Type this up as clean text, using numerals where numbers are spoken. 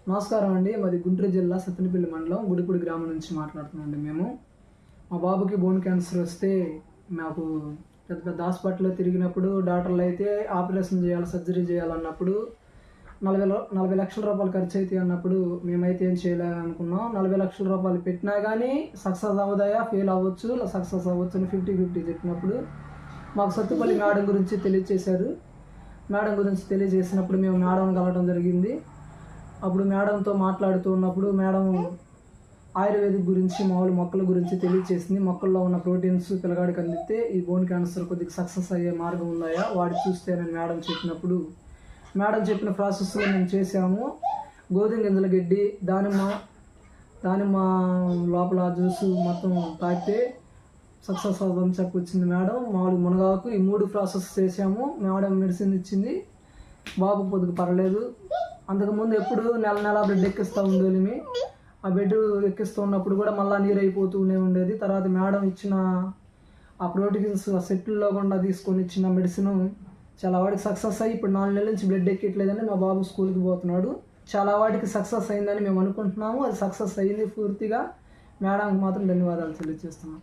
నమస్కారం అండి. మాది గుంటూరు జిల్లా సత్తెనపల్లి మండలం గుడిపూడి గ్రామం నుంచి మాట్లాడుతున్నామండి. మేము మా బాబుకి బోన్ క్యాన్సర్ వస్తే మాకు పెద్ద పెద్ద హాస్పిటల్లో తిరిగినప్పుడు డాక్టర్లు అయితే ఆపరేషన్ చేయాలి, సర్జరీ చేయాలన్నప్పుడు 40 లక్షల రూపాయలు ఖర్చు అవుతాయి అన్నప్పుడు మేమైతే ఏం చేయాలనుకున్నాం. 40 లక్షల రూపాయలు పెట్టినా కానీ సక్సెస్ అవుతాయా, ఫెయిల్ అవ్వచ్చు, సక్సెస్ అవ్వచ్చు అని 50-50 చెప్పినప్పుడు మాకు సత్తుపల్లి మేడం గురించి తెలియజేశారు. మేడం గురించి తెలియజేసినప్పుడు మేము మేడం కలవడం జరిగింది. అప్పుడు మేడంతో మాట్లాడుతూ ఉన్నప్పుడు మేడం ఆయుర్వేదిక్ గురించి, మామూలు మొక్కల గురించి తెలియజేసింది. మొక్కల్లో ఉన్న ప్రోటీన్స్ పిల్లగాడికి అందిస్తే ఈ బోన్ క్యాన్సర్ కొద్దిగా సక్సెస్ అయ్యే మార్గం ఉన్నాయా వాడి చూస్తేనని మేడం చెప్పినప్పుడు మేడం చెప్పిన ప్రాసెస్లో మేము చేసాము. గోధుమ గింజల గడ్డి, దానిమ్మ లోపల జ్యూసు మొత్తం తాగితే సక్సెస్ అవుతుందని చెప్పొచ్చింది మేడం. మామూలు మునగాకు, ఈ 3 ప్రాసెస్ చేసాము. మేడం మెడిసిన్ ఇచ్చింది. బాబు కొద్దిగా పర్లేదు. అంతకుముందు ఎప్పుడు నెల బెడ్ ఎక్కిస్తూ ఉండేది. ఆ బెడ్ ఎక్కిస్తూ ఉన్నప్పుడు కూడా మళ్ళీ నీరు అయిపోతూనే ఉండేది. తర్వాత మేడం ఇచ్చిన ఆ ప్రోటీన్స్ ఆ సెట్లో కూడా తీసుకొని ఇచ్చిన మెడిసిన్ చాలా వాడికి సక్సెస్ అయ్యి ఇప్పుడు 4 నెలల నుంచి బ్లడ్ ఎక్కట్లేదని మా బాబు స్కూల్కి పోతున్నాడు. చాలా వాటికి సక్సెస్ అయిందని మేము అనుకుంటున్నాము. అది సక్సెస్ అయింది పూర్తిగా. మేడంకి మాత్రం ధన్యవాదాలు తెలియజేస్తున్నాం.